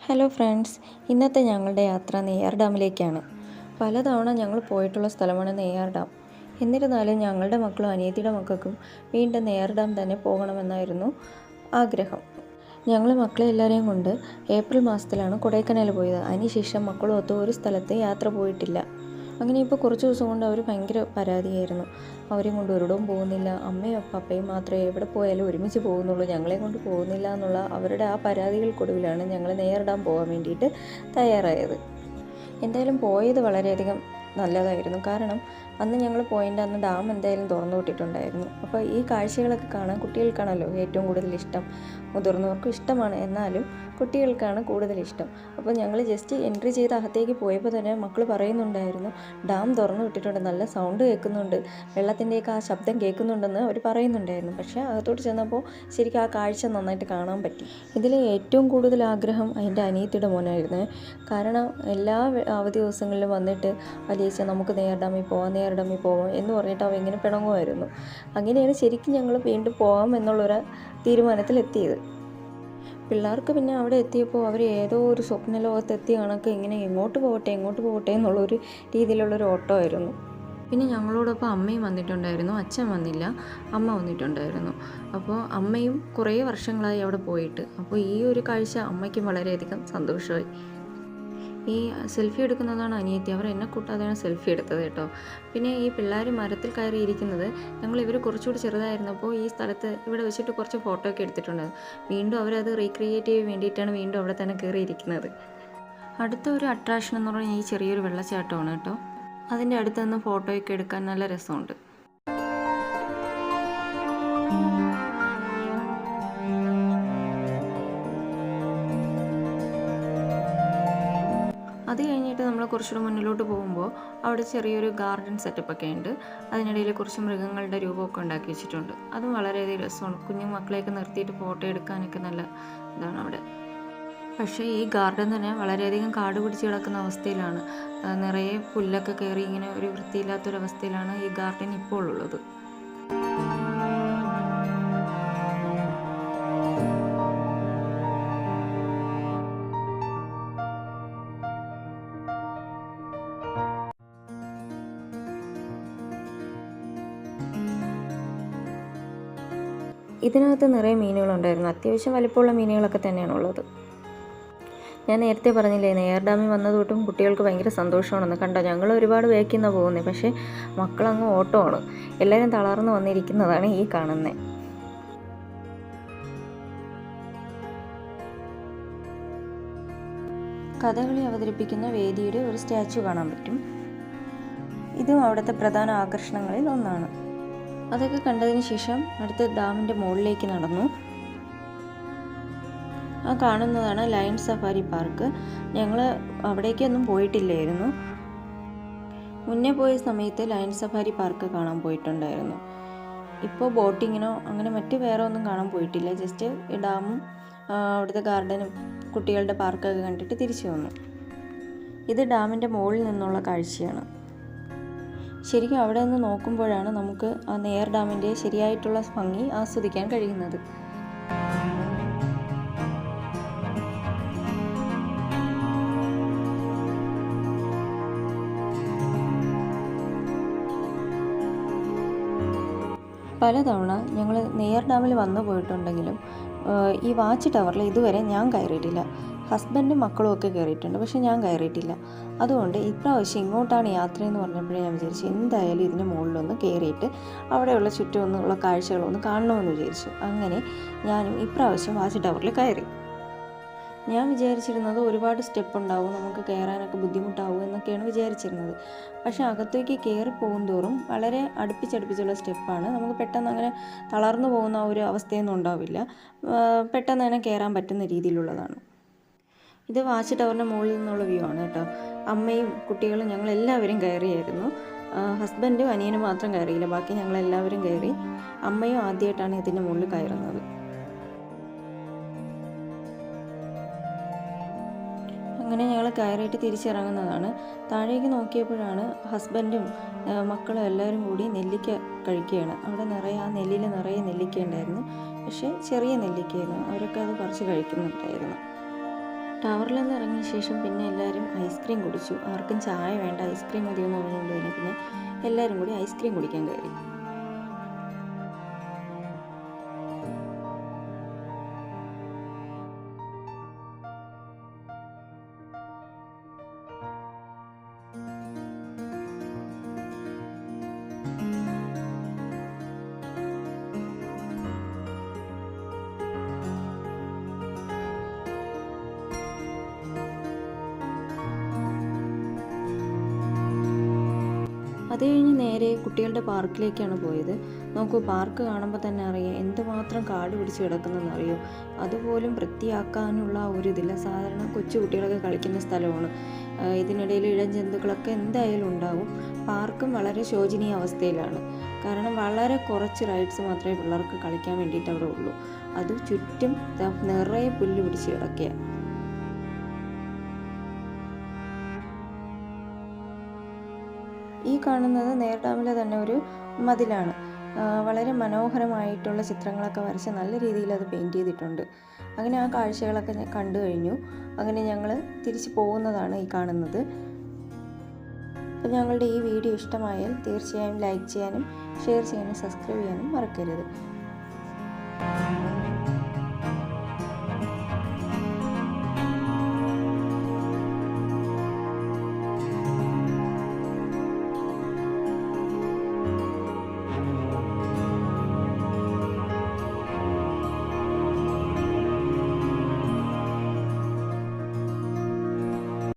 Hello friends, ഇന്നത്തെ ഞങ്ങളുടെ യാത്ര നെയ്യാർ ഡാമിലേക്കാണ്. പലതവണ ഞങ്ങൾ പോയിട്ടുള്ള സ്ഥലമാണ് നെയ്യാർ ഡാം. എന്നിരുന്നാലും ഞങ്ങളുടെ മക്കളും അനിയത്തിയുടെ മക്കൾക്കും വീണ്ടും നെയ്യാർ ഡാം തന്നെ പോകണമെന്നായിരുന്നു ആഗ്രഹം. ഞങ്ങൾ മക്കളെ എല്ലാവരെയും കൊണ്ട് ഏപ്രിൽ മാസത്തിലാണ് കൊടൈക്കനാൽ പോയത്. അതിനുശേഷം മക്കളുമൊത്ത് ഒരു സ്ഥലത്ത് യാത്ര പോയിട്ടില്ല. അങ്ങനെ ഇപ്പോൾ കുറച്ച് ദിവസം കൊണ്ട് അവർ ഭയങ്കര പരാതിയായിരുന്നു. അവരെയും കൊണ്ട് ഒരിടവും പോകുന്നില്ല, അമ്മയും പപ്പയും മാത്രമേ എവിടെ പോയാലും ഒരുമിച്ച് പോകുന്നുള്ളൂ, ഞങ്ങളെ കൊണ്ട് പോകുന്നില്ല എന്നുള്ള അവരുടെ ആ പരാതികൾക്കൊടുവിലാണ് ഞങ്ങൾ നെയ്യാർ ഡാം പോകാൻ വേണ്ടിയിട്ട് തയ്യാറായത്. എന്തായാലും പോയത് വളരെയധികം നല്ലതായിരുന്നു. കാരണം അന്ന് ഞങ്ങൾ പോയതിൻ്റെ അന്ന് ഡാം എന്തായാലും തുറന്നു വിട്ടിട്ടുണ്ടായിരുന്നു. അപ്പോൾ ഈ കാഴ്ചകളൊക്കെ കാണാൻ കുട്ടികൾക്കാണല്ലോ ഏറ്റവും കൂടുതൽ ഇഷ്ടം. മുതിർന്നവർക്കും ഇഷ്ടമാണ്, എന്നാലും കുട്ടികൾക്കാണ് കൂടുതൽ ഇഷ്ടം. അപ്പോൾ ഞങ്ങൾ ജസ്റ്റ് എൻട്രി ചെയ്ത് അകത്തേക്ക് പോയപ്പോൾ തന്നെ മക്കൾ പറയുന്നുണ്ടായിരുന്നു, ഡാം തുറന്നു വിട്ടിട്ടുണ്ട്, നല്ല സൗണ്ട് കേൾക്കുന്നുണ്ട്, വെള്ളത്തിൻ്റെയൊക്കെ ആ ശബ്ദം കേൾക്കുന്നുണ്ടെന്ന് അവർ പറയുന്നുണ്ടായിരുന്നു. പക്ഷേ അകത്തോട്ട് ചെന്നപ്പോൾ ശരിക്കും ആ കാഴ്ച നന്നായിട്ട് കാണാൻ പറ്റി. ഇതിൽ ഏറ്റവും കൂടുതൽ ആഗ്രഹം അതിൻ്റെ അനിയത്തിയുടെ മോനായിരുന്നു. കാരണം എല്ലാ അവധി ദിവസങ്ങളിലും വന്നിട്ട് വലിയച്ഛ നമുക്ക് നെയ്യാർ ഡാമിൽ പോവാം എന്ന് പറഞ്ഞിട്ട് അവ ഇങ്ങനെ പിണങ്ങുമായിരുന്നു. അങ്ങനെയാണ് ശരിക്കും ഞങ്ങൾ വീണ്ടും പോകാം എന്നുള്ളൊരു തീരുമാനത്തിലെത്തിയത്. പിള്ളേർക്ക് പിന്നെ അവിടെ എത്തിയപ്പോൾ അവർ ഏതോ ഒരു സ്വപ്ന ലോകത്തെത്തിയ കണക്ക് ഇങ്ങനെ എങ്ങോട്ട് പോകട്ടെ എന്നുള്ളൊരു രീതിയിലുള്ളൊരു ഓട്ടമായിരുന്നു. പിന്നെ ഞങ്ങളോടൊപ്പം അമ്മയും വന്നിട്ടുണ്ടായിരുന്നു, അച്ഛൻ വന്നില്ല, അമ്മ വന്നിട്ടുണ്ടായിരുന്നു. അപ്പോൾ അമ്മയും കുറേ വർഷങ്ങളായി അവിടെ പോയിട്ട്. അപ്പോൾ ഈ ഒരു കാഴ്ച അമ്മയ്ക്കും വളരെയധികം സന്തോഷമായി. ഈ സെൽഫി എടുക്കുന്നതാണ് അനിയത്തി, അവർ എന്നെ കൂട്ടാതെയാണ് സെൽഫി എടുത്തത് കേട്ടോ. പിന്നെ ഈ പിള്ളേർ മരത്തിൽ കയറിയിരിക്കുന്നത് ഇവർ കുറച്ചുകൂടി ചെറുതായിരുന്നപ്പോൾ ഈ സ്ഥലത്ത് ഇവിടെ വെച്ചിട്ട് കുറച്ച് ഫോട്ടോ ഒക്കെ എടുത്തിട്ടുണ്ടായിരുന്നു. വീണ്ടും അവരത് റീക്രിയേറ്റ് ചെയ്യാൻ വേണ്ടിയിട്ടാണ് വീണ്ടും അവിടെ തന്നെ കയറിയിരിക്കുന്നത്. അടുത്ത ഒരു അട്രാക്ഷൻ എന്ന് പറഞ്ഞാൽ ഈ ചെറിയൊരു വെള്ളച്ചാട്ടമാണ് കേട്ടോ. അതിൻ്റെ അടുത്ത് നിന്ന് ഫോട്ടോയൊക്കെ എടുക്കാൻ നല്ല രസമുണ്ട്. അത് കഴിഞ്ഞിട്ട് നമ്മൾ കുറച്ചുകൂടെ മുന്നിലോട്ട് പോകുമ്പോൾ അവിടെ ചെറിയൊരു ഗാർഡൻ സെറ്റപ്പൊക്കെ ഉണ്ട്. അതിനിടയിൽ കുറച്ച് മൃഗങ്ങളുടെ രൂപമൊക്കെ ഉണ്ടാക്കി വെച്ചിട്ടുണ്ട്. അതും വളരെയധികം രസമാണ്. കുഞ്ഞു മക്കളെയൊക്കെ നിർത്തിയിട്ട് ഫോട്ടോ എടുക്കാനൊക്കെ നല്ല ഇതാണ് അവിടെ. പക്ഷേ ഈ ഗാർഡൻ തന്നെ വളരെയധികം കാട് പിടിച്ച് കിടക്കുന്ന അവസ്ഥയിലാണ്. നിറയെ പുല്ലൊക്കെ കയറി ഇങ്ങനെ ഒരു വൃത്തിയില്ലാത്തൊരവസ്ഥയിലാണ് ഈ ഗാർഡൻ ഇപ്പോൾ ഉള്ളത്. ഇതിനകത്ത് നിറയെ മീനുകളുണ്ടായിരുന്നു. അത്യാവശ്യം വലിപ്പമുള്ള മീനുകളൊക്കെ തന്നെയാണുള്ളത്. ഞാൻ നേരത്തെ പറഞ്ഞില്ലേ, നെയ്യാർ ഡാമിൽ വന്നത് തൊട്ടും കുട്ടികൾക്ക് ഭയങ്കര സന്തോഷമാണെന്ന്. കണ്ടോ, ഞങ്ങൾ ഒരുപാട് വേക്കുന്ന പോകുന്നത്, പക്ഷേ മക്കളങ്ങ് ഓട്ടമാണ്. എല്ലാവരും തളർന്ന് വന്നിരിക്കുന്നതാണ് ഈ കാണുന്നത്. കഥകളി അവതരിപ്പിക്കുന്ന വേദിയുടെ ഒരു സ്റ്റാച്ചു കാണാൻ പറ്റും. ഇതും അവിടുത്തെ പ്രധാന ആകർഷണങ്ങളിൽ ഒന്നാണ്. അതൊക്കെ കണ്ടതിന് ശേഷം അടുത്ത ഡാമിൻ്റെ മുകളിലേക്ക് നടന്നു. ആ കാണുന്നതാണ് ലയൺ സഫാരി പാർക്ക്. ഞങ്ങൾ അവിടേക്കൊന്നും പോയിട്ടില്ലായിരുന്നു. മുന്നേ പോയ സമയത്ത് ലയൺ സഫാരി പാർക്ക് കാണാൻ പോയിട്ടുണ്ടായിരുന്നു. ഇപ്പോൾ ബോട്ടിങ്ങിനോ അങ്ങനെ മറ്റു വേറെ ഒന്നും കാണാൻ പോയിട്ടില്ല. ജസ്റ്റ് ഈ ഡാമും അവിടുത്തെ ഗാർഡനും കുട്ടികളുടെ പാർക്കൊക്കെ കണ്ടിട്ട് തിരിച്ചു വന്നു. ഇത് ഡാമിൻ്റെ മുകളിൽ നിന്നുള്ള കാഴ്ചയാണ്. ശരിക്കും അവിടെ നിന്ന് നോക്കുമ്പോഴാണ് നമുക്ക് ആ നെയ്യാർ ഡാമിൻ്റെ ശരിയായിട്ടുള്ള ഭംഗി ആസ്വദിക്കാൻ കഴിയുന്നത്. പലതവണ ഞങ്ങൾ നെയ്യാർ ഡാമിൽ വന്നു പോയിട്ടുണ്ടെങ്കിലും ഈ വാച്ച് ടവറിൽ ഇതുവരെ ഞാൻ കയറിയിട്ടില്ല. ഹസ്ബൻഡും മക്കളും ഒക്കെ കയറിയിട്ടുണ്ട്, പക്ഷേ ഞാൻ കയറിയിട്ടില്ല. അതുകൊണ്ട് ഇപ്രാവശ്യം ഇങ്ങോട്ടാണ് യാത്രയെന്ന് പറഞ്ഞപ്പോഴേ ഞാൻ വിചാരിച്ചു എന്തായാലും ഇതിന് മുകളിലൊന്ന് കയറിയിട്ട് അവിടെയുള്ള ചുറ്റുമൊന്നുള്ള കാഴ്ചകളൊന്ന് കാണണമെന്ന് വിചാരിച്ചു. അങ്ങനെ ഞാനും ഇപ്രാവശ്യം വാച്ച് ടവറിൽ കയറി. ഞാൻ വിചാരിച്ചിരുന്നത് ഒരുപാട് സ്റ്റെപ്പ് ഉണ്ടാവും, നമുക്ക് കയറാനൊക്കെ ബുദ്ധിമുട്ടാവും എന്നൊക്കെയാണ് വിചാരിച്ചിരുന്നത്. പക്ഷേ അകത്തേക്ക് കയറി പോകുന്തോറും വളരെ അടുപ്പിച്ചടുപ്പിച്ചുള്ള സ്റ്റെപ്പാണ്. നമുക്ക് പെട്ടെന്ന് അങ്ങനെ തളർന്നു പോകുന്ന ഒരു അവസ്ഥയൊന്നും ഉണ്ടാവില്ല. പെട്ടെന്ന് തന്നെ കയറാൻ പറ്റുന്ന രീതിയിലുള്ളതാണ്. ഇത് വാച്ച് ടവറിൻ്റെ മുകളിൽ നിന്നുള്ള വ്യൂ ആണ് കേട്ടോ. അമ്മയും കുട്ടികളും ഞങ്ങളെല്ലാവരും കയറിയായിരുന്നു. ഹസ്ബൻഡും അനിയനും മാത്രം കയറിയില്ല, ബാക്കി ഞങ്ങളെല്ലാവരും കയറി. അമ്മയും ആദ്യമായിട്ടാണ് ഇതിൻ്റെ മുകളിൽ കയറുന്നത്. അങ്ങനെ ഞങ്ങൾ കയറിയിട്ട് തിരിച്ചിറങ്ങുന്നതാണ്. താഴേക്ക് നോക്കിയപ്പോഴാണ് ഹസ്ബൻഡും മക്കളും എല്ലാവരും കൂടി നെല്ലിക്ക കഴിക്കുകയാണ്. അവിടെ നിറയെ ആ നെല്ലിൽ നിറയെ നെല്ലിക്ക ഉണ്ടായിരുന്നു. പക്ഷേ ചെറിയ നെല്ലിക്കയായിരുന്നു. അവരൊക്കെ അത് പറിച്ച് കഴിക്കുന്നുണ്ടായിരുന്നു. ടവറിൽ നിന്ന് ഇറങ്ങിയ ശേഷം പിന്നെ എല്ലാവരും ഐസ്ക്രീം കുടിച്ചു. ആർക്കും ചായ വേണ്ട, ഐസ്ക്രീം മതിയെന്ന് പറഞ്ഞുകൊണ്ട് തന്നെ പിന്നെ എല്ലാവരും കൂടി ഐസ്ക്രീം കുടിക്കാൻ കയറി. അത് കഴിഞ്ഞ് നേരെ കുട്ടികളുടെ പാർക്കിലേക്കാണ് പോയത്. നോക്കൂ, പാർക്ക് കാണുമ്പോൾ തന്നെ അറിയാം എന്തുമാത്രം കാട് പിടിച്ച് കിടക്കുന്നതെന്നറിയോ. അതുപോലും വൃത്തിയാക്കാനുള്ള ഒരു ഇതില്ല. സാധാരണ കൊച്ചു കുട്ടികളൊക്കെ കളിക്കുന്ന സ്ഥലമാണ്. ഇതിനിടയിൽ ഇഴജന്തുക്കളൊക്കെ എന്തായാലും ഉണ്ടാവും. പാർക്കും വളരെ ശോചനീയ അവസ്ഥയിലാണ്. കാരണം വളരെ കുറച്ച് റൈഡ്സ് മാത്രമേ പിള്ളേർക്ക് കളിക്കാൻ വേണ്ടിയിട്ട് അവിടെ ഉള്ളൂ. അത് ചുറ്റും നിറയെ പുല്ല് പിടിച്ച് കിടക്കുക. ഈ കാണുന്നത് നെയർ ഡാമിലെ തന്നെ ഒരു മതിലാണ്. വളരെ മനോഹരമായിട്ടുള്ള ചിത്രങ്ങളൊക്കെ വരച്ച് നല്ല രീതിയിൽ അത് പെയിൻറ്റ് ചെയ്തിട്ടുണ്ട്. അങ്ങനെ ആ കാഴ്ചകളൊക്കെ ഞാൻ കണ്ടു കഴിഞ്ഞു. അങ്ങനെ ഞങ്ങൾ തിരിച്ച് പോകുന്നതാണ് ഈ കാണുന്നത്. അപ്പോൾ ഞങ്ങളുടെ ഈ വീഡിയോ ഇഷ്ടമായാൽ തീർച്ചയായും ലൈക്ക് ചെയ്യാനും ഷെയർ ചെയ്യാനും സബ്സ്ക്രൈബ് ചെയ്യാനും മറക്കരുത്.